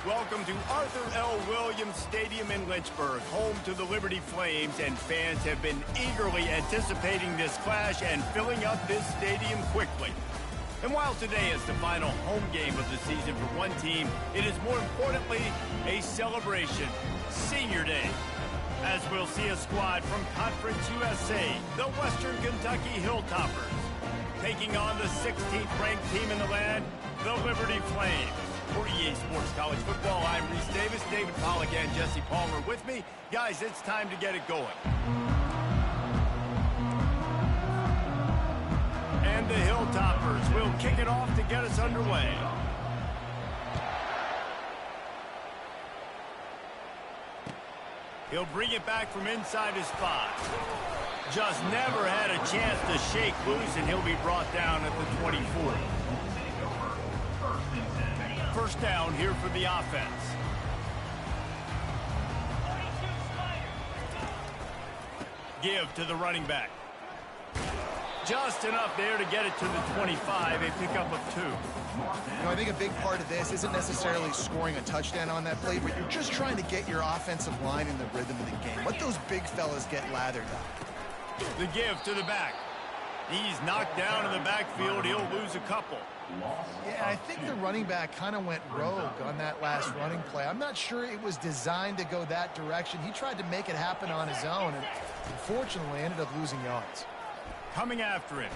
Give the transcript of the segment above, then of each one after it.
Welcome to Arthur L. Williams Stadium in Lynchburg, home to the Liberty Flames, and fans have been eagerly anticipating this clash and filling up this stadium quickly. And while today is the final home game of the season for one team, it is more importantly a celebration, Senior Day, as we'll see a squad from Conference USA, the Western Kentucky Hilltoppers, taking on the 16th ranked team in the land, the Liberty Flames. For EA Sports College Football, I'm Reese Davis, David Pollack, and Jesse Palmer with me. Guys, it's time to get it going. And the Hilltoppers will kick it off to get us underway. He'll bring it back from inside his 5. Just never had a chance to shake loose, and he'll be brought down at the 24. First down here for the offense. Give to the running back. Just enough there to get it to the 25, a pickup of 2. I think a big part of this isn't necessarily scoring a touchdown on that play, but you're just trying to get your offensive line in the rhythm of the game. Let those big fellas get lathered up. The give to the back. He's knocked down in the backfield. He'll lose a couple. Yeah, I think the running back kind of went rogue on that last running play. I'm not sure it was designed to go that direction. He tried to make it happen on his own, and unfortunately ended up losing yards. Coming after him.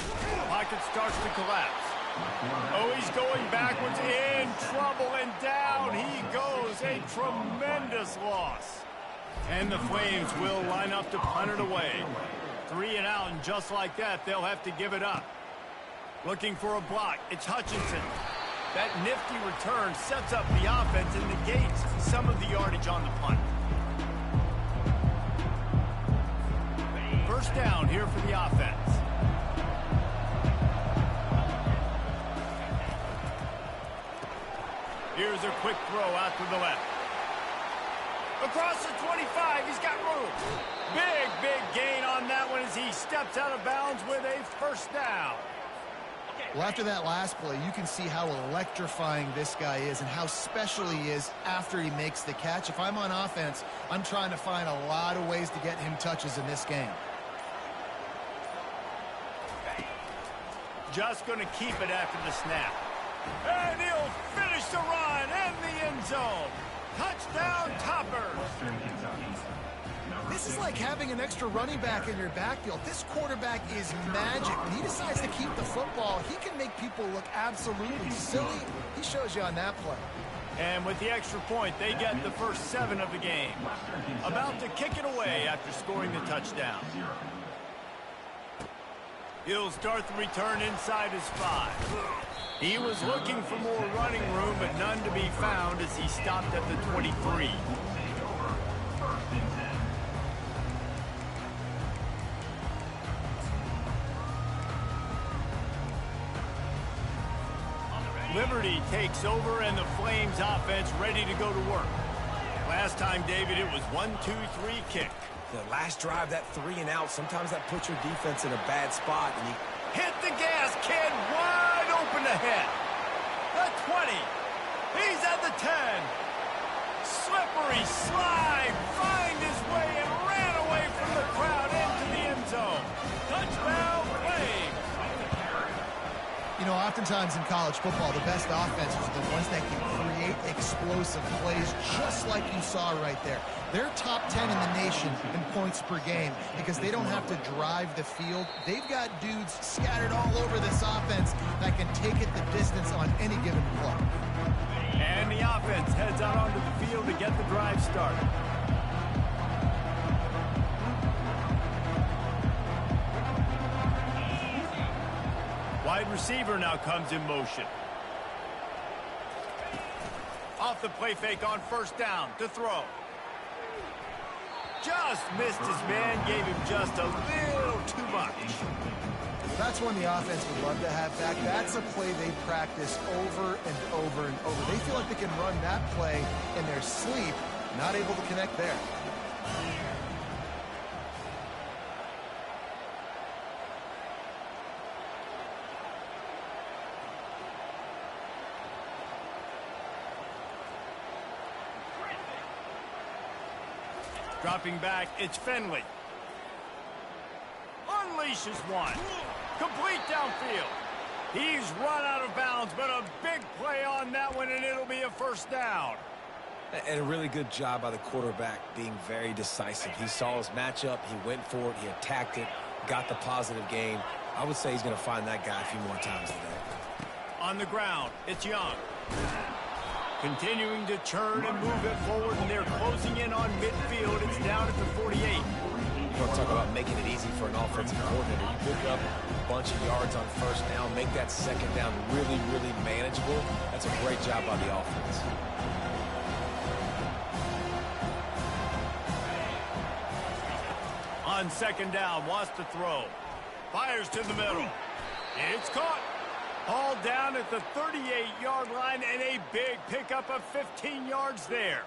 Pocket starts to collapse. Oh, he's going backwards, in trouble, and down he goes. A tremendous loss. And the Flames will line up to punt it away. 3 and out, and just like that, they'll have to give it up. Looking for a block. It's Hutchinson. That nifty return sets up the offense and negates some of the yardage on the punt. First down here for the offense. Here's a quick throw out to the left. Across the 25, he's got room. Big gain on that one as he steps out of bounds with a first down. Well, after that last play, you can see how electrifying this guy is and how special he is after he makes the catch. If I'm on offense, I'm trying to find a lot of ways to get him touches in this game. Just going to keep it after the snap. And he'll finish the run in the end zone. Touchdown, Toppers. This is like having an extra running back in your backfield. This quarterback is magic. When he decides to keep the football, he can make people look absolutely silly. He shows you on that play. And with the extra point, they get the first 7 of the game. About to kick it away after scoring the touchdown. He'll start the return inside his 5. He was looking for more running room, but none to be found as he stopped at the 23. Liberty takes over, and the Flames offense ready to go to work. Last time, David, it was 1-2-3 kick. The last drive, that 3 and out, sometimes that puts your defense in a bad spot. And hit the gas, kid, wide open ahead. The 20. He's at the 10. Slippery slide, find his way and ran away from the crowd into the end zone. Touchdown, Flames. You know, oftentimes in college football, the best offenses are the ones that can create explosive plays, just like you saw right there. They're top 10 in the nation in points per game because they don't have to drive the field. They've got dudes scattered all over this offense that can take it the distance on any given play. And the offense heads out onto the field to get the drive started. Wide receiver now comes in motion. Off the play fake on first down to throw. Just missed his man, gave him just a little too much. That's one the offense would love to have back. That's a play they practice over and over and over. They feel like they can run that play in their sleep, not able to connect there. Dropping back, it's Finley. Unleashes one. Complete downfield. He's run out of bounds, but a big play on that one, and it'll be a first down. And a really good job by the quarterback being very decisive. He saw his matchup, he went for it, he attacked it, got the positive gain. I would say he's going to find that guy a few more times today. On the ground, it's Young. Continuing to churn and move it forward, and they're closing in on midfield. It's down at the 48. You want to talk about making it easy for an offensive coordinator. You pick up a bunch of yards on first down, make that second down really, really manageable. That's a great job by the offense. On second down, wants to throw. Fires to the middle. It's caught. All down at the 38-yard line, and a big pickup of 15 yards there.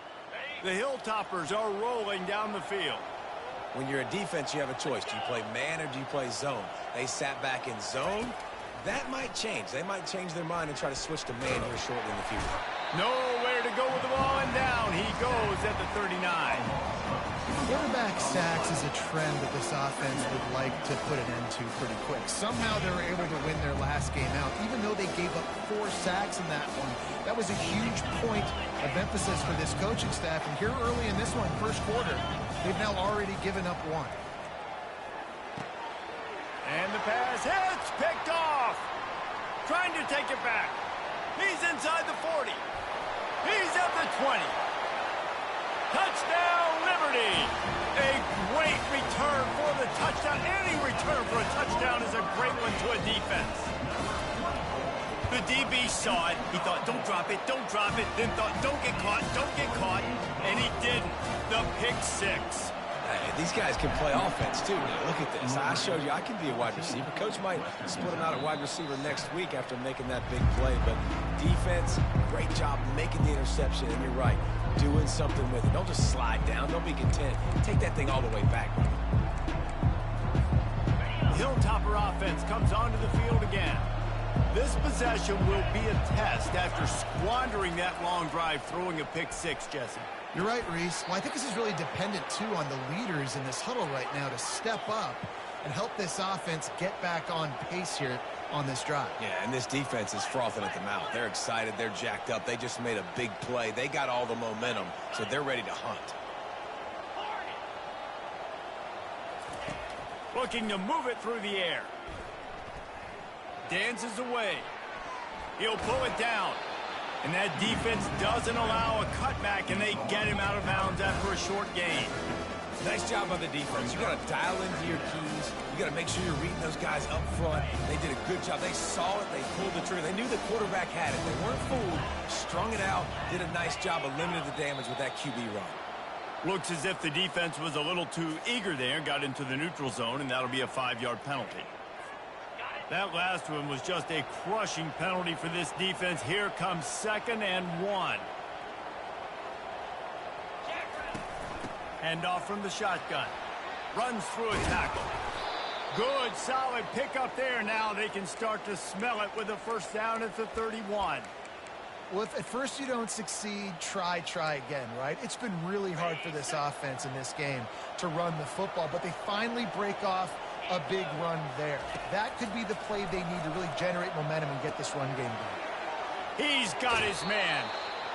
The Hilltoppers are rolling down the field. When you're a defense, you have a choice. Do you play man or do you play zone? They sat back in zone. That might change. They might change their mind and try to switch to man here shortly in the future. Nowhere to go with the ball, and down he goes at the 39. Quarterback sacks is a trend that this offense would like to put an end to pretty quick. Somehow they were able to win their last game out, even though they gave up 4 sacks in that one. That was a huge point of emphasis for this coaching staff. And here early in this one, first quarter, they've now already given up 1. And the pass hits, picked off. Trying to take it back. He's inside the 40. He's at the 20. Touchdown, Liberty! A great return for the touchdown. Any return for a touchdown is a great one to a defense. The DB saw it. He thought, don't drop it, don't drop it. Then thought, don't get caught. And he didn't. The pick 6. Hey, these guys can play offense, too. Now, look at this. I showed you I can be a wide receiver. Coach might split him out at wide receiver next week after making that big play. But defense, great job making the interception. And you're right, doing something with it. Don't just slide down. Don't be content. Take that thing all the way back. Hilltopper offense comes onto the field again. This possession will be a test after squandering that long drive, throwing a pick 6, Jesse. You're right, Reese. Well, I think this is really dependent, too, on the leaders in this huddle right now to step up and help this offense get back on pace here on this drive. Yeah, and this defense is frothing at the mouth. They're excited. They're jacked up. They just made a big play. They got all the momentum, so they're ready to hunt. Looking to move it through the air. Dances away. He'll pull it down. And that defense doesn't allow a cutback, and they get him out of bounds after a short gain. Nice job by the defense. You got to dial into your keys. You got to make sure you're reading those guys up front. They did a good job. They saw it. They pulled the trigger. They knew the quarterback had it. They weren't fooled. Strung it out. Did a nice job of limiting the damage with that QB run. Looks as if the defense was a little too eager there, got into the neutral zone, and that'll be a 5-yard penalty. That last one was just a crushing penalty for this defense. Here comes 2nd and 1. Hand off from the shotgun. Runs through a tackle. Good, solid pickup there. Now they can start to smell it with a first down at the 31. Well, if at first you don't succeed, try again, right? It's been really hard for this offense in this game to run the football, but they finally break off a big run there. That could be the play they need to really generate momentum and get this run game going. He's got his man.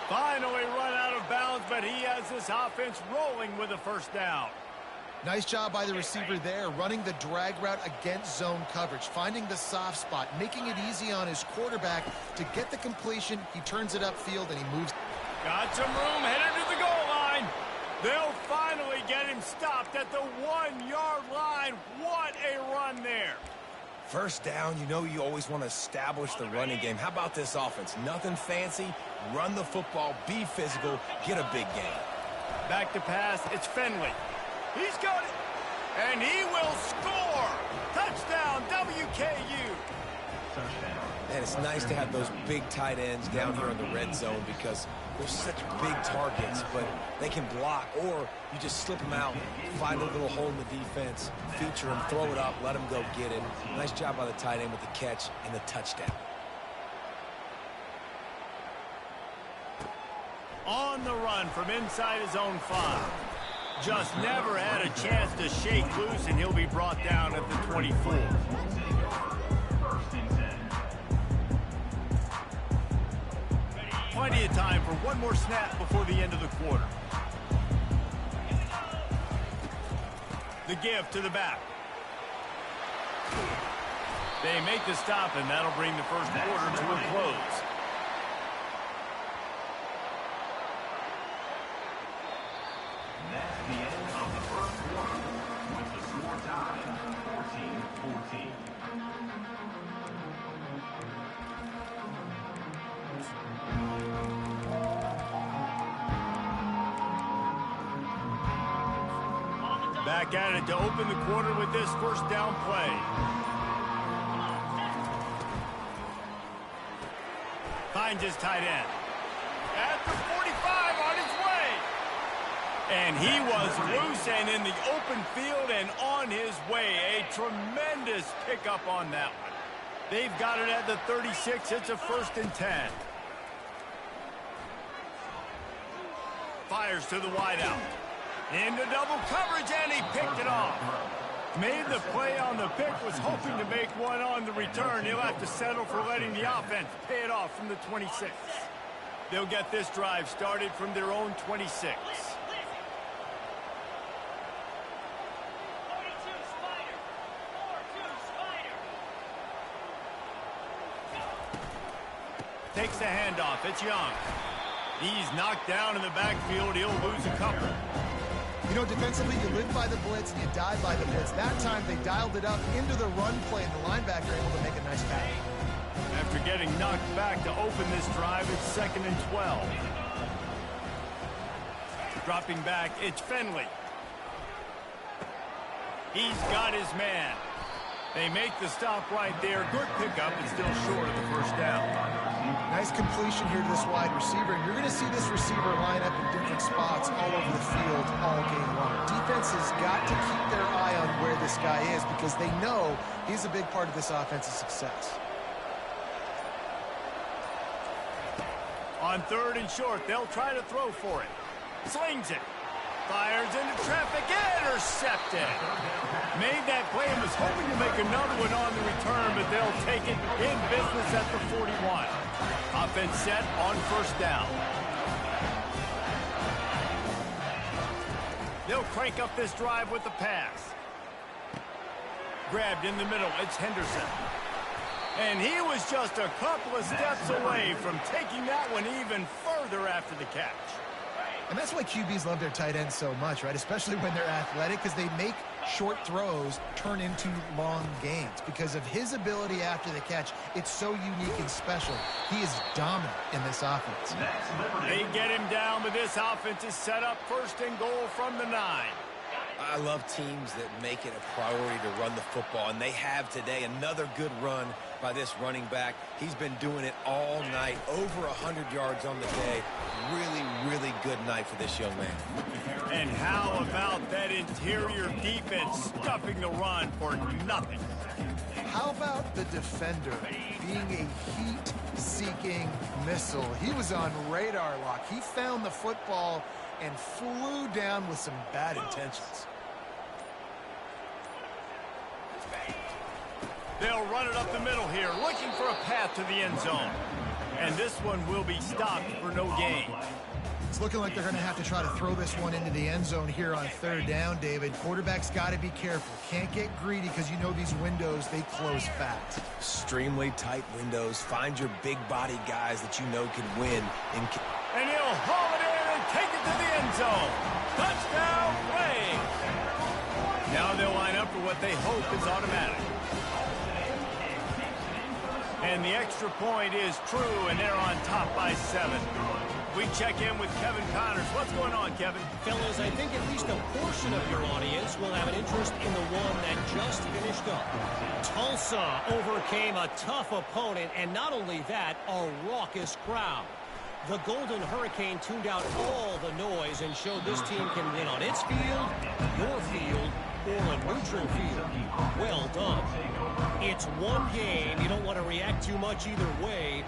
Finally run out of bounds, but he has this offense rolling with a first down. Nice job by the receiver there, running the drag route against zone coverage, finding the soft spot, making it easy on his quarterback to get the completion. He turns it upfield, and he moves. Got some room, headed to the goal line. They'll finally get him stopped at the 1-yard line. What a run there. First down, you know you always want to establish the running game. How about this offense? Nothing fancy. Run the football, be physical, get a big gain. Back to pass, it's Finley. He's got it, and he will score. Touchdown, WKU. And it's nice to have those big tight ends down here in the red zone because they're such big targets, but they can block, or you just slip them out, find a little hole in the defense, feature them, throw it up, let them go get it. Nice job by the tight end with the catch and the touchdown. On the run from inside his own 5. Just never had a chance to shake loose, and he'll be brought down at the 24. Plenty of time for one more snap before the end of the quarter. The give to the back. They make the stop, and that'll bring the first quarter to a close. That's the end of the first quarter, with the score tied 14-14. Back at it to open the quarter with this first down play. Finds his tight end. At the 45 on his way. And he was loose and in the open field and on his way. A tremendous pickup on that one. They've got it at the 36. It's a 1st and 10. Fires to the wideout. Into double coverage, and he picked it off. Made the play on the pick, was hoping to make one on the return. He'll have to settle for letting the offense pay it off from the 26. They'll get this drive started from their own 26. Takes the handoff. It's Young. He's knocked down in the backfield. He'll lose a couple. You know, defensively, you live by the blitz and you die by the blitz. That time, they dialed it up into the run play, and the linebacker able to make a nice pass. After getting knocked back to open this drive, it's 2nd and 12. Dropping back, it's Finley. He's got his man. They make the stop right there. Good pickup, but still short of the first down. Nice completion here to this wide receiver. And you're going to see this receiver line up in different spots all over the field all game long. Defense has got to keep their eye on where this guy is because they know he's a big part of this offense's success. On 3rd and short, they'll try to throw for it. Slings it. Fires into traffic. Intercepted. Made that play and was hoping to make another one on the return, but they'll take it in business at the 41. Offense set on 1st down. They'll crank up this drive with the pass. Grabbed in the middle. It's Henderson. And he was just a couple of steps away from taking that one even further after the catch. And that's why QBs love their tight ends so much, right? Especially when they're athletic, because they make short throws turn into long gains. Because of his ability after the catch, it's so unique and special. He is dominant in this offense. They get him down, but this offense is set up 1st and goal from the 9. I love teams that make it a priority to run the football, and they have today. Another good run by this running back. He's been doing it all night, over 100 yards on the day. Really, really good night for this young man. And how about that interior defense stuffing the run for nothing? How about the defender being a heat-seeking missile? He was on radar lock. He found the football and flew down with some bad intentions. They'll run it up the middle here, looking for a path to the end zone. And this one will be stopped for no gain. It's looking like they're going to have to try to throw this one into the end zone here on 3rd down, David. Quarterback's got to be careful. Can't get greedy because you know these windows, they close fast. Extremely tight windows. Find your big body guys that you know can win. And he'll haul it in and take it to the end zone. Touchdown, Flames. Now they'll line up for what they hope is automatic. And the extra point is true, and they're on top by 7. We check in with Kevin Connors. What's going on, Kevin? Fellas, I think at least a portion of your audience will have an interest in the one that just finished up. Tulsa overcame a tough opponent, and not only that, a raucous crowd. The Golden Hurricane tuned out all the noise and showed this team can win on its field, your field, or a neutral field. Well done. It's one game. You don't want to react too much either way.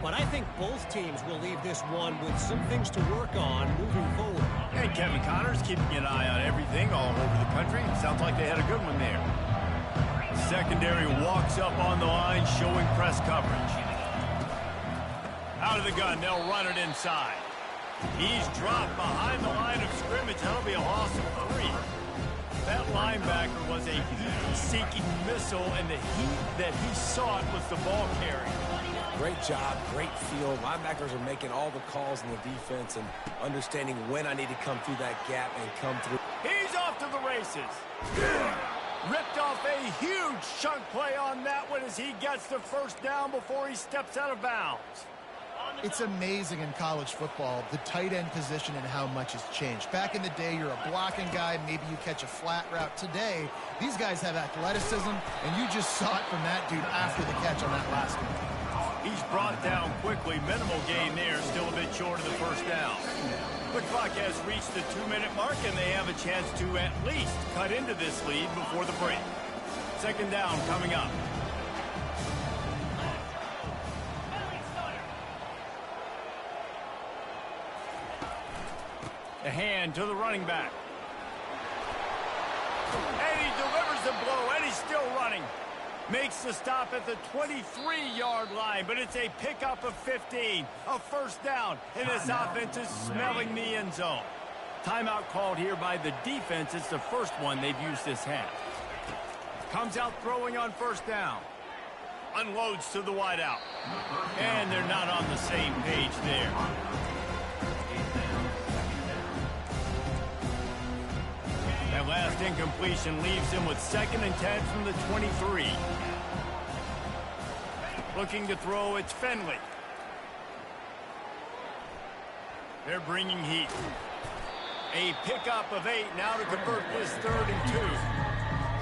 But I think both teams will leave this one with some things to work on moving forward. And Kevin Connors keeping an eye on everything all over the country. Sounds like they had a good one there. Secondary walks up on the line, showing press coverage. Out of the gun, they'll run it inside. He's dropped behind the line of scrimmage. That'll be a loss of 3. That linebacker was a heat-seeking missile, and the heat that he sought was the ball carrier. Great job, great feel. Linebackers are making all the calls in the defense and understanding when I need to come through that gap and come through. He's off to the races. Ripped off a huge chunk play on that one as he gets the first down before he steps out of bounds. It's amazing in college football, the tight end position and how much has changed. Back in the day, you're a blocking guy, maybe you catch a flat route. Today, these guys have athleticism, and you just saw it from that dude after the catch on that last one. He's brought down quickly. Minimal gain there, still a bit short of the first down. The clock has reached the 2-minute mark, and they have a chance to at least cut into this lead before the break. Second down coming up. A hand to the running back. And he delivers the blow, and he's still running. Makes the stop at the 23-yard line, but it's a pickup of 15. A first down, and this offense is smelling the end zone. Timeout called here by the defense. It's the first one they've used this half. Comes out throwing on first down. Unloads to the wideout. And they're not on the same page there. That last incompletion leaves him with 2nd and 10 from the 23. Looking to throw, it's Finley. They're bringing heat. A pickup of 8 now to convert this 3rd and 2.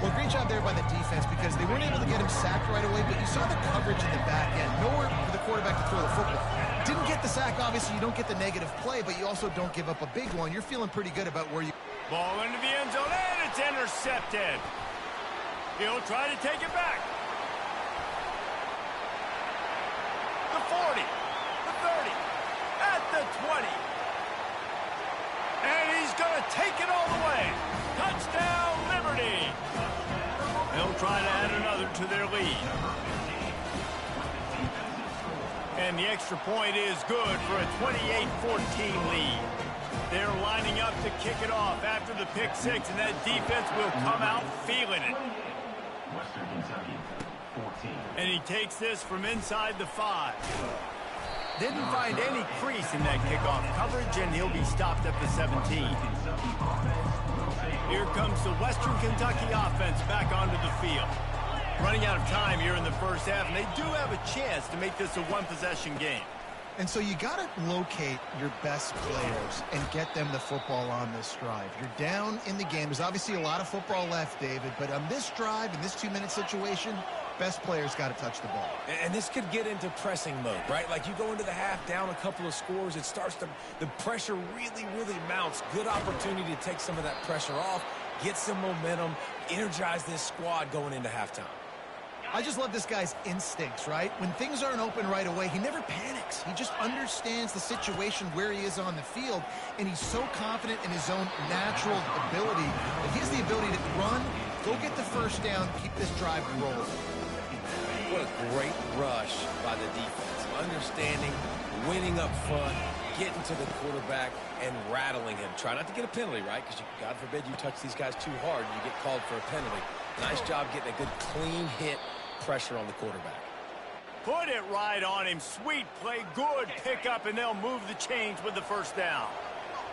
Well, great job there by the defense because they weren't able to get him sacked right away, but you saw the coverage in the back end. Nowhere for the quarterback to throw the football. Didn't get the sack, obviously. You don't get the negative play, but you also don't give up a big one. You're feeling pretty good about where you... Ball into the end zone, and it's intercepted. He'll try to take it back. The 40, the 30, at the 20. And he's going to take it all the way. Touchdown, Liberty. They'll try to add another to their lead. And the extra point is good for a 28-14 lead. They're lining up to kick it off after the pick 6, and that defense will come out feeling it. Western Kentucky, 14. And he takes this from inside the 5. Didn't find any crease in that kickoff coverage, and he'll be stopped at the 17. Here comes the Western Kentucky offense back onto the field. Running out of time here in the first half, and they do have a chance to make this a one-possession game. And so you got to locate your best players and get them the football on this drive. You're down in the game. There's obviously a lot of football left, David, but on this drive, in this 2-minute situation, best players got to touch the ball. And this could get into pressing mode, right? Like you go into the half down a couple of scores, it starts to, the pressure really mounts. Good opportunity to take some of that pressure off, get some momentum, energize this squad going into halftime. I just love this guy's instincts, right? When things aren't open right away, he never panics. He just understands the situation where he is on the field, and he's so confident in his own natural ability that he has the ability to run, go get the first down, keep this drive rolling. What a great rush by the defense. Understanding, winning up front, getting to the quarterback, and rattling him. Try not to get a penalty, right? Because God forbid you touch these guys too hard and you get called for a penalty. Nice job getting a good clean hit. Pressure on the quarterback. Put it right on him. Sweet play, good pickup, and they'll move the chains with the first down.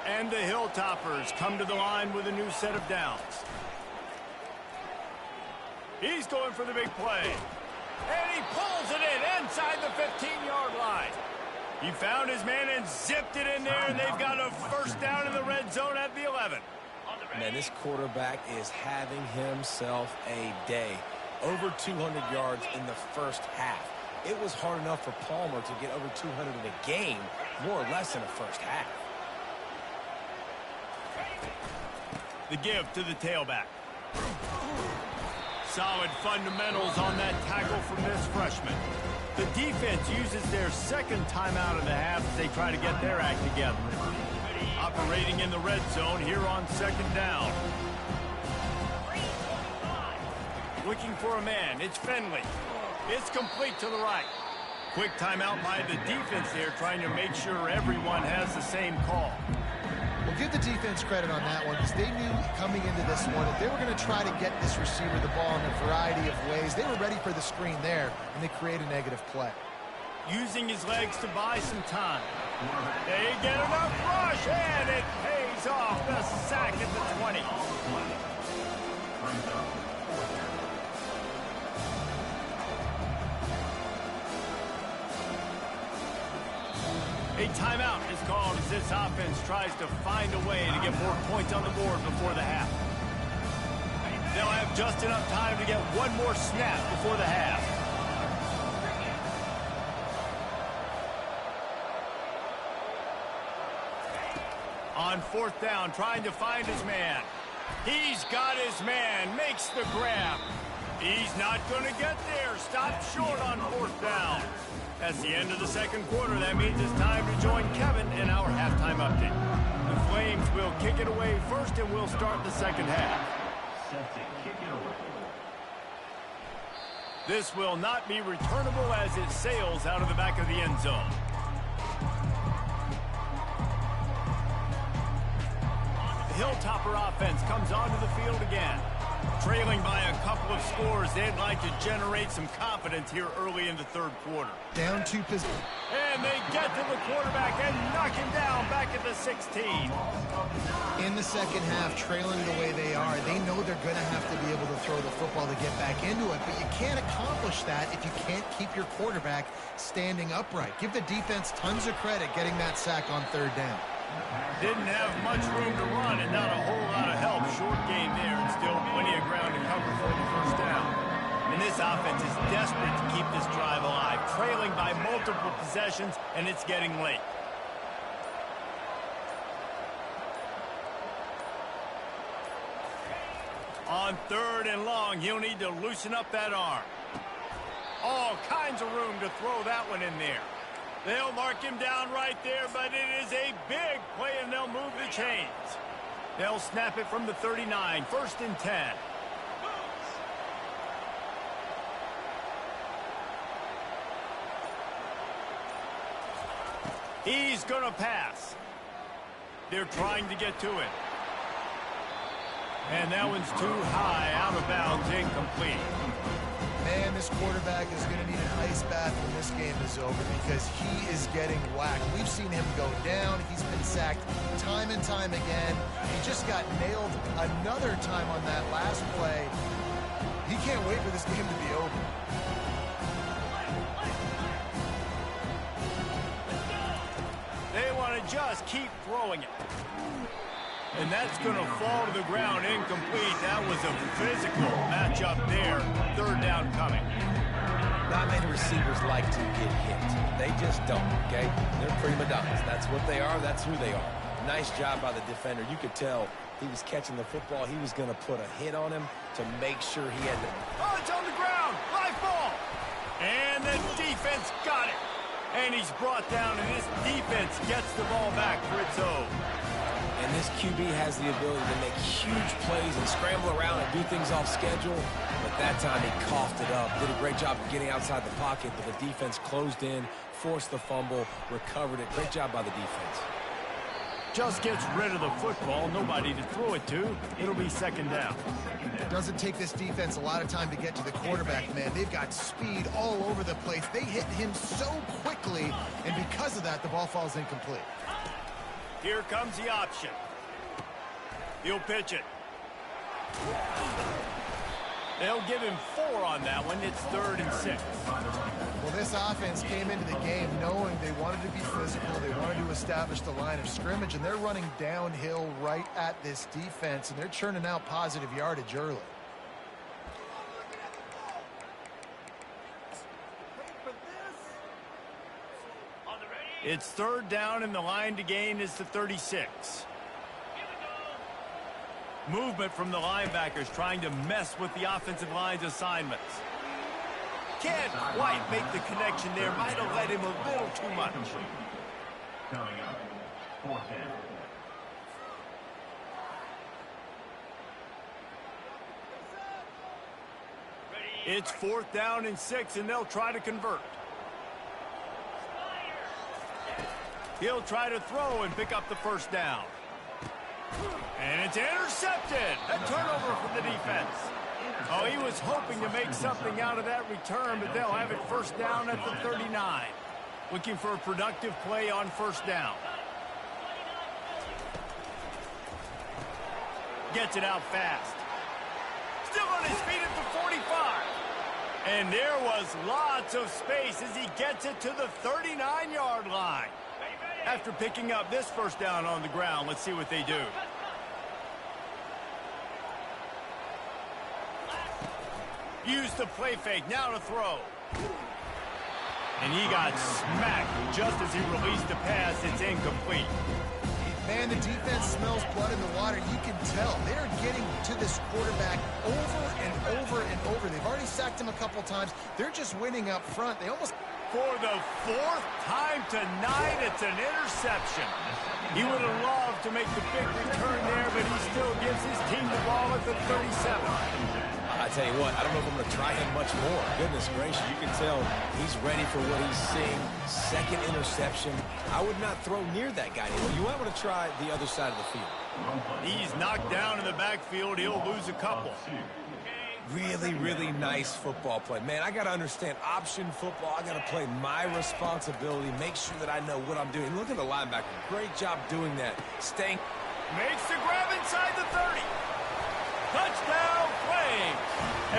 And the Hilltoppers come to the line with a new set of downs. He's going for the big play. And he pulls it in inside the 15-yard line. He found his man and zipped it in there, and they've got a first down in the red zone at the 11. Man, this quarterback is having himself a day. Over 200 yards in the first half. It was hard enough for Palmer to get over 200 in a game, more or less in the first half. The give to the tailback. Solid fundamentals on that tackle from this freshman. The defense uses their second timeout of the half as they try to get their act together. operating in the red zone here on second down. Looking for a man. It's Finley. It's complete to the right. Quick timeout by the defense there, trying to make sure everyone has the same call. Well, give the defense credit on that one because they knew coming into this one that they were going to try to get this receiver the ball in a variety of ways. They were ready for the screen there, and they create a negative play. Using his legs to buy some time. They get enough rush, and it pays off. The sack at the 20. A timeout is called as this offense tries to find a way to get more points on the board before the half. They'll have just enough time to get one more snap before the half. On fourth down, trying to find his man. He's got his man, makes the grab. He's not going to get there. Stop short on fourth down. That's the end of the second quarter. That means it's time to join Kevin in our halftime update. The Flames will kick it away first, and we'll start the second half. Set to kick it away. This will not be returnable as it sails out of the back of the end zone. The Hilltopper offense comes onto the field again. Trailing by a couple of scores, they'd like to generate some confidence here early in the third quarter. Down 2 positions. And they get to the quarterback and knock him down back at the 16. In the second half, trailing the way they are, they know they're going to have to be able to throw the football to get back into it, but you can't accomplish that if you can't keep your quarterback standing upright. Give the defense tons of credit getting that sack on third down. Didn't have much room to run and not a whole lot of help. Short game there and still plenty of ground to cover for the first down. And this offense is desperate to keep this drive alive, trailing by multiple possessions, and it's getting late. On third and long, he'll need to loosen up that arm. All kinds of room to throw that one in there. They'll mark him down right there, but it is a big play, and they'll move the chains. They'll snap it from the 39, first and 10. He's going to pass. They're trying to get to it. And that one's too high, out of bounds, incomplete. Man, this quarterback is going to need an ice bath when this game is over because he is getting whacked. We've seen him go down. He's been sacked time and time again. He just got nailed another time on that last play. He can't wait for this game to be over. They want to just keep throwing it. And that's going to fall to the ground incomplete. That was a physical matchup there. Third down coming. Not many receivers like to get hit. They just don't, okay? They're prima donnas. That's what they are. That's who they are. Nice job by the defender. You could tell he was catching the football. He was going to put a hit on him to make sure he had the... Oh, it's on the ground. Live ball. And the defense got it. And he's brought down, and this defense gets the ball back for its own. And this QB has the ability to make huge plays and scramble around and do things off schedule. But that time he coughed it up. Did a great job of getting outside the pocket, but the defense closed in, forced the fumble, recovered it. Great job by the defense. Just gets rid of the football. Nobody to throw it to. It'll be second down. It doesn't take this defense a lot of time to get to the quarterback, man. They've got speed all over the place. They hit him so quickly, and because of that, the ball falls incomplete. Here comes the option. He'll pitch it. They'll give him 4 on that one. It's 3rd and 6. Well, this offense came into the game knowing they wanted to be physical. They wanted to establish the line of scrimmage, and they're running downhill right at this defense, and they're churning out positive yardage early. It's 3rd down, and the line to gain is the 36. Movement from the linebackers trying to mess with the offensive line's assignments. Can't quite make the connection there. Might have let him a little too much. Coming up, 4th down. It's 4th down and 6, and they'll try to convert. He'll try to throw and pick up the 1st down. And it's intercepted. A turnover from the defense. Oh, he was hoping to make something out of that return, but they'll have it 1st down at the 39. Looking for a productive play on 1st down. Gets it out fast. Still on his feet at the 45. And there was lots of space as he gets it to the 39-yard line. After picking up this 1st down on the ground, let's see what they do. Use the play fake, now to throw. And he got smacked just as he released the pass. It's incomplete. Man, the defense smells blood in the water. You can tell they're getting to this quarterback over and over and over. They've already sacked him a couple times. They're just winning up front. They almost... For the 4th time tonight, it's an interception. He would have loved to make the big return there, but he still gives his team the ball at the 37. I tell you what, I don't know if I'm going to try him much more. Goodness gracious, you can tell he's ready for what he's seeing. 2nd interception. I would not throw near that guy anymore. You might want to try the other side of the field. He's knocked down in the backfield. He'll lose a couple. Really, really nice football play. Man, I got to understand option football. I got to play my responsibility, make sure that I know what I'm doing. Look at the linebacker. Great job doing that. Staying. Makes the grab inside the 30. Touchdown, Flames.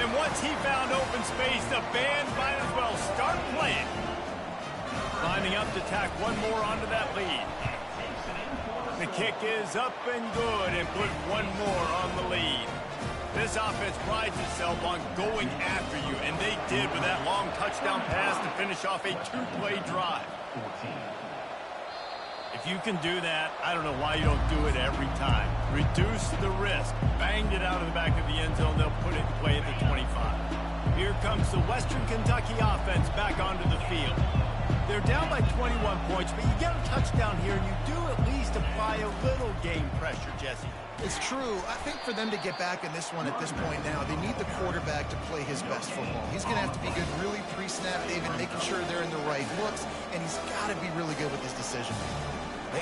And once he found open space, the band might as well start playing. Lining up to tack one more onto that lead. The kick is up and good and put one more on the lead. This offense prides itself on going after you, and they did with that long touchdown pass to finish off a 2-play drive. If you can do that, I don't know why you don't do it every time. Reduce the risk. Banged it out of the back of the end zone. They'll put it in play at the 25. Here comes the Western Kentucky offense back onto the field. They're down by 21 points, but you get a touchdown here, and you do at least apply a little game pressure, Jesse. It's true. I think for them to get back in this one at this point now, they need the quarterback to play his best football. He's going to have to be good really pre-snap, David, making sure they're in the right looks, and he's got to be really good with his decision.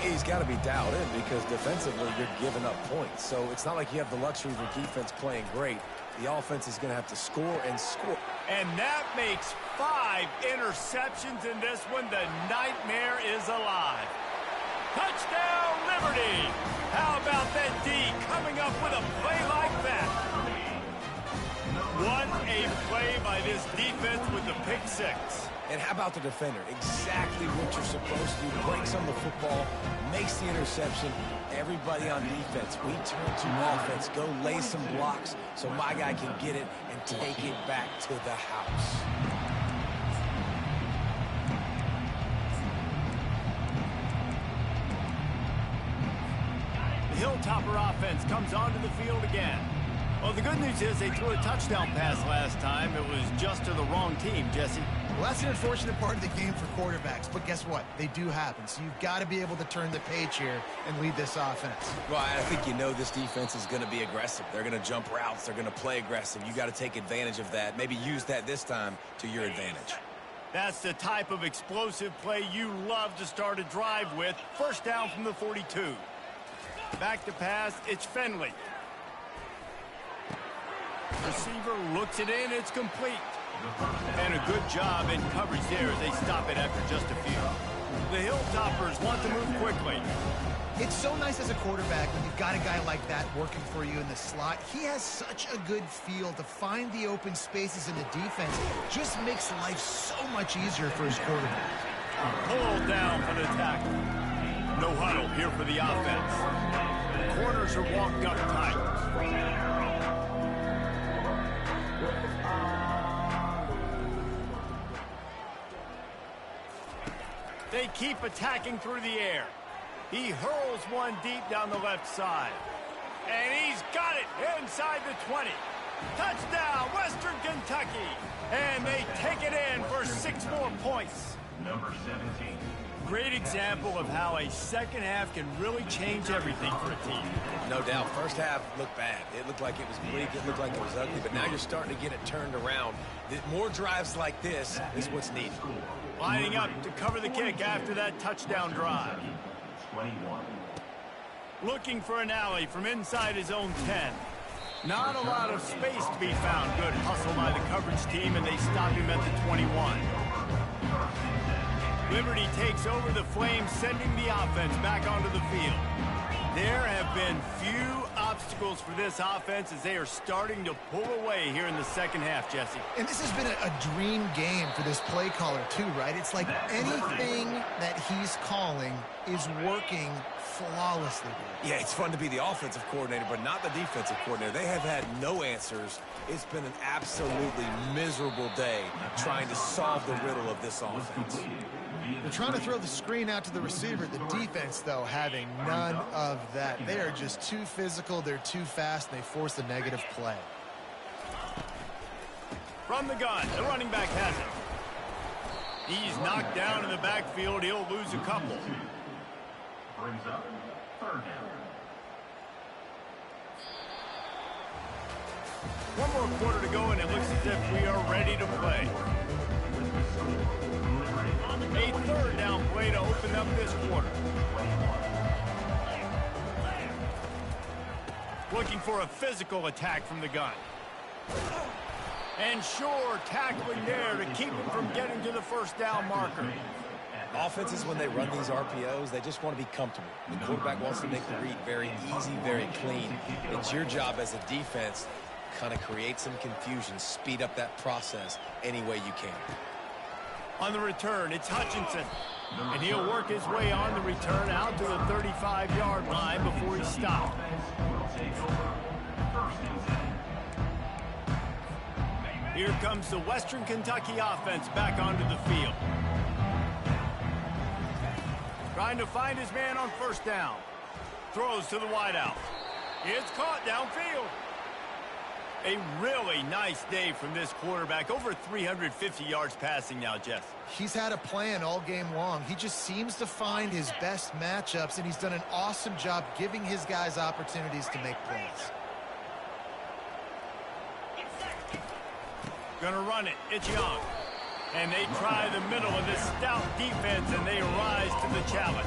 He's got to be dialed in because defensively you're giving up points. So it's not like you have the luxury of the defense playing great. The offense is going to have to score and score. And that makes 5 interceptions in this one. The nightmare is alive. Touchdown, Liberty! How about that D coming up with a play like that? What a play by this defense with the pick 6. And how about the defender? Exactly what you're supposed to do. Breaks on the football, makes the interception. Everybody on defense, we turn to offense. Go lay some blocks so my guy can get it and take it back to the house. The Hilltopper offense comes onto the field again. Well, the good news is they threw a touchdown pass last time. It was just to the wrong team, Jesse. Well, that's an unfortunate part of the game for quarterbacks, but guess what? They do happen, so you've got to be able to turn the page here and lead this offense. Well, I think you know this defense is going to be aggressive. They're going to jump routes. They're going to play aggressive. You got to take advantage of that. Maybe use that this time to your advantage. That's the type of explosive play you love to start a drive with. 1st down from the 42. Back to pass, it's Finley. Receiver looks it in, it's complete. And a good job in coverage there as they stop it after just a few. The Hilltoppers want to move quickly. It's so nice as a quarterback when you've got a guy like that working for you in the slot. He has such a good feel to find the open spaces in the defense. Just makes life so much easier for his quarterback. Pulled down for the tackle. No huddle here for the offense. Corners are walked up tight. They keep attacking through the air. He hurls one deep down the left side. And he's got it inside the 20. Touchdown, Western Kentucky. And they take it in for 6 more points. Number 17. great example of how a second half can really change everything for a team. No doubt. First half looked bad. It looked like it was bleak. It looked like it was ugly. But now you're starting to get it turned around. More drives like this is what's needed. Lining up to cover the kick after that touchdown drive. 21. Looking for an alley from inside his own 10. Not a lot of space to be found. Good hustle by the coverage team, and they stop him at the 21. Liberty takes over the Flames, sending the offense back onto the field. There have been few obstacles for this offense as they are starting to pull away here in the second half, Jesse. And this has been a dream game for this play caller too, right? It's like anything that he's calling is working flawlessly. Yeah, it's fun to be the offensive coordinator, but not the defensive coordinator. They have had no answers. It's been an absolutely miserable day trying to solve the riddle of this offense. They're trying to throw the screen out to the receiver. The defense, though, having none of that. They are just too physical. They're too fast. And they force a negative play. From the gun, the running back has it. He's knocked down in the backfield. He'll lose a couple. Brings up third down. One more quarter to go, and it looks as if we are ready to play. A third down play to open up this quarter. Looking for a physical attack from the gun. And sure, tackling there to keep him from getting to the first down marker. Offenses, when they run these RPOs, they just want to be comfortable. The quarterback wants to make the read very easy, very clean. It's your job as a defense to kind of create some confusion, speed up that process any way you can. On the return, it's Hutchinson. And he'll work his way on the return out to the 35-yard line before he stopped. Here comes the Western Kentucky offense back onto the field. Trying to find his man on first down. Throws to the wideout. It's caught downfield. A really nice day from this quarterback. Over 350 yards passing now, Jess. He's had a plan all game long. He just seems to find his best matchups, and he's done an awesome job giving his guys opportunities to make plays. Gonna run it. It's Young. And they try the middle of this stout defense, and they rise to the challenge.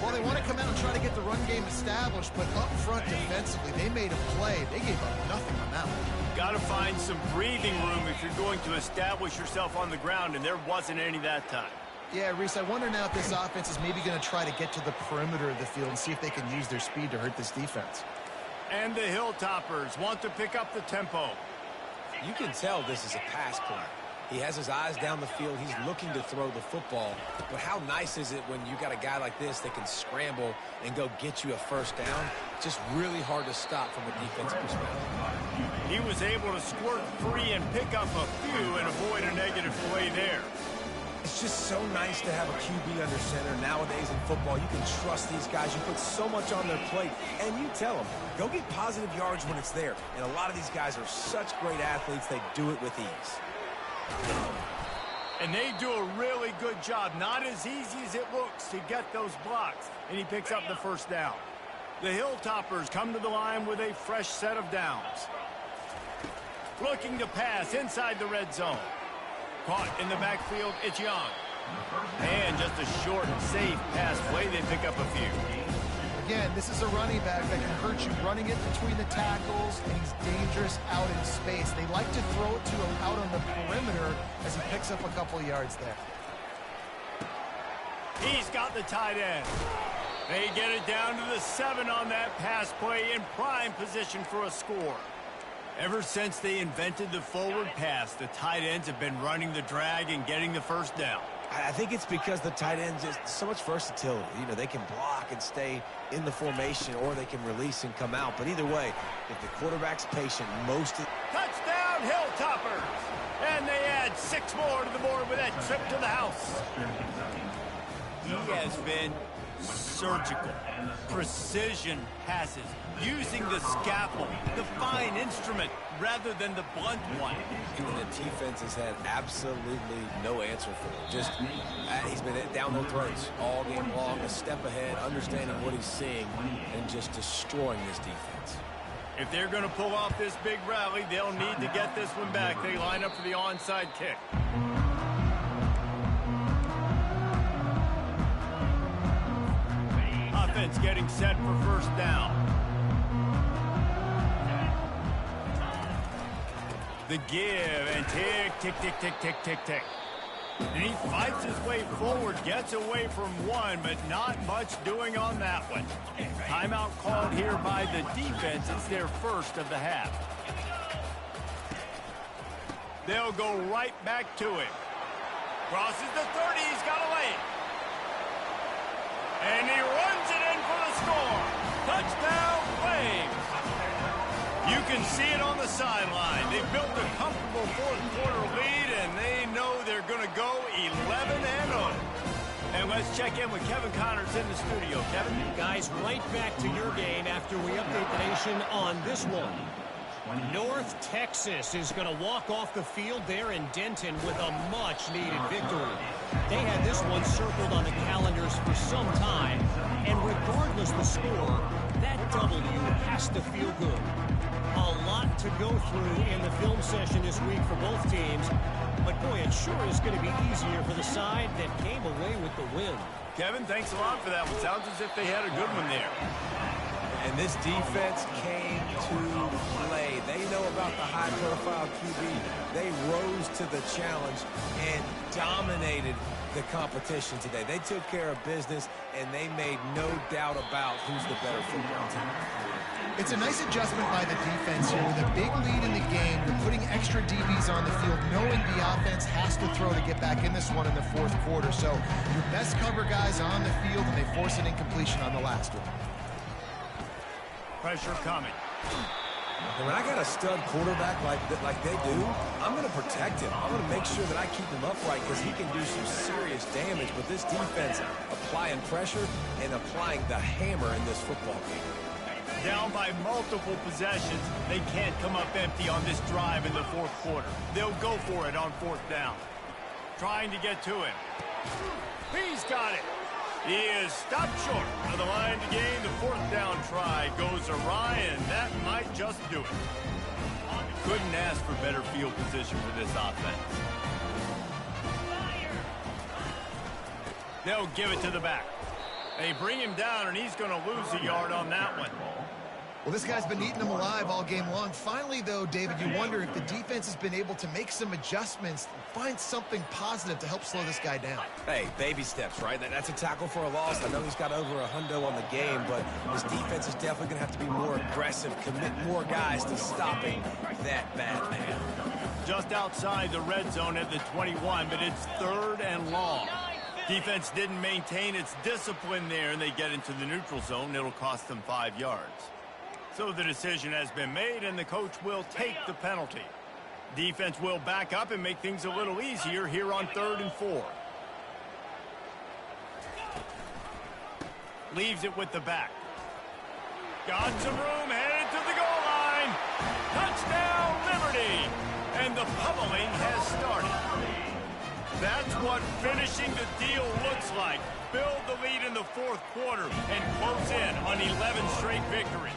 Well, they want to come out and try to get the run game established, but up front defensively, they made a play. They gave up nothing on that one. Got to find some breathing room if you're going to establish yourself on the ground, and there wasn't any that time. Yeah, Reese, I wonder now if this offense is maybe going to try to get to the perimeter of the field and see if they can use their speed to hurt this defense. And the Hilltoppers want to pick up the tempo. You can tell this is a pass play. He has his eyes down the field. He's looking to throw the football. But how nice is it when you got a guy like this that can scramble and go get you a first down? Just really hard to stop from a defensive perspective. He was able to squirt free and pick up a few and avoid a negative play there. It's just so nice to have a QB under center. Nowadays in football, you can trust these guys. You put so much on their plate, and you tell them, go get positive yards when it's there. And a lot of these guys are such great athletes, they do it with ease. And they do a really good job. Not as easy as it looks to get those blocks. And he picks up the first down. The Hilltoppers come to the line with a fresh set of downs. Looking to pass inside the red zone. Caught in the backfield, it's Young. And just a short, safe pass play. They pick up a few. Again, this is a running back that can hurt you running it between the tackles, and he's dangerous out in space. They like to throw it to him out on the perimeter as he picks up a couple yards there. He's got the tight end. They get it down to the 7 on that pass play in prime position for a score. Ever since they invented the forward pass, the tight ends have been running the drag and getting the first down. I think it's because the tight ends is so much versatility. You know, they can block and stay in the formation, or they can release and come out. But either way, if the quarterback's patient, Touchdown, Hilltoppers! And they add 6 more to the board with that trip to the house. He has been surgical, precision passes, using the scalpel, the fine fine instrument rather than the blunt one. And the defense has had absolutely no answer for him. Just, he's been down their throats all game long, a step ahead, understanding what he's seeing, and just destroying this defense. If they're going to pull off this big rally, they'll need to get this one back. They line up for the onside kick. Offense getting set for first down. The give and tick, tick, tick, tick, tick, tick, tick. And he fights his way forward, gets away from one, but not much doing on that one. Timeout called here by the defense. It's their first of the half. They'll go right back to it. Crosses the 30. He's got to lay it. And he runs it in for the score. Touchdown, Flames. You can see it on the sideline. They've built a comfortable fourth-quarter lead, and they know they're going to go 11-0. And let's check in with Kevin Connors in the studio. Kevin? Guys, right back to your game after we update the nation on this one. North Texas is going to walk off the field there in Denton with a much-needed victory. They had this one circled on the calendars for some time, and regardless the score, that W has to feel good. A lot to go through in the film session this week for both teams, but boy, it sure is going to be easier for the side that came away with the win. Kevin, thanks a lot for that one. Sounds as if they had a good one there. And this defense came to play. They know about the high-profile QB. They rose to the challenge and dominated the competition today. They took care of business, and they made no doubt about who's the better football team. It's a nice adjustment by the defense here. With a big lead in the game, you're putting extra DBs on the field, knowing the offense has to throw to get back in this one in the fourth quarter. So your best cover guys on the field, and they force an incompletion on the last one. Pressure coming. And when I got a stud quarterback like they do, I'm going to protect him. I'm going to make sure that I keep him upright because he can do some serious damage. But this defense applying pressure and applying the hammer in this football game. Down by multiple possessions, they can't come up empty on this drive in the fourth quarter. They'll go for it on fourth down. Trying to get to him. He's got it. He is stopped short of the line to gain. The fourth down try goes awry, and that might just do it. Couldn't ask for better field position for this offense. They'll give it to the back. They bring him down, and he's going to lose a yard on that one. Well, this guy's been eating them alive all game long. Finally, though, David, you wonder if the defense has been able to make some adjustments, find something positive to help slow this guy down. Hey, baby steps, right? That's a tackle for a loss. I know he's got over a hundo on the game, but his defense is definitely going to have to be more aggressive, commit more guys to stopping that bad man. Just outside the red zone at the 21, but it's third and long. Defense didn't maintain its discipline there, and they get into the neutral zone. It'll cost them 5 yards. So the decision has been made, and the coach will take the penalty. Defense will back up and make things a little easier here on 3rd and 4. Leaves it with the back. Got some room, headed to the goal line. Touchdown, Liberty! And the pummeling has started. That's what finishing the deal looks like. Build the lead in the fourth quarter and close in on 11 straight victories.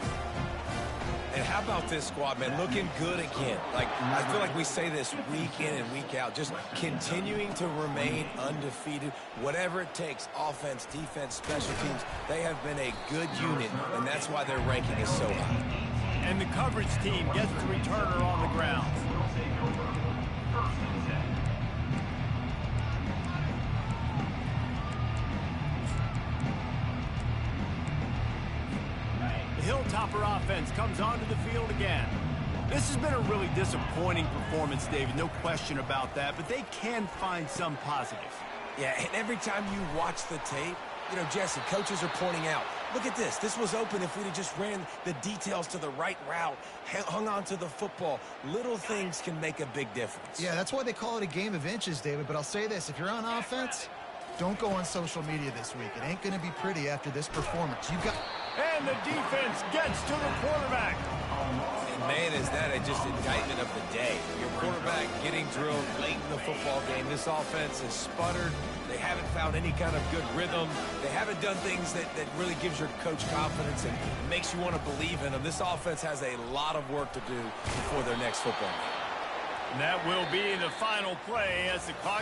And how about this squad, man? Looking good again. I feel like we say this week in and week out, just continuing to remain undefeated. Whatever it takes, offense, defense, special teams, they have been a good unit, and that's why their ranking is so high. And the coverage team gets the returner on the ground. Hilltopper offense comes onto the field again. This has been a really disappointing performance, David. No question about that, but they can find some positives. Yeah, and every time you watch the tape, you know, Jesse, coaches are pointing out, look at this. This was open if we'd have just ran the details to the right route, hung on to the football. Little things can make a big difference. Yeah, that's why they call it a game of inches, David. But I'll say this, if you're on offense, don't go on social media this week. It ain't going to be pretty after this performance. You got... And the defense gets to the quarterback. And Man, is that just indictment of the day. Your quarterback getting drilled late in the football game. This offense has sputtered. They haven't found any kind of good rhythm. They haven't done things that really gives your coach confidence and makes you want to believe in them. This offense has a lot of work to do before their next football game. And that will be the final play as the clock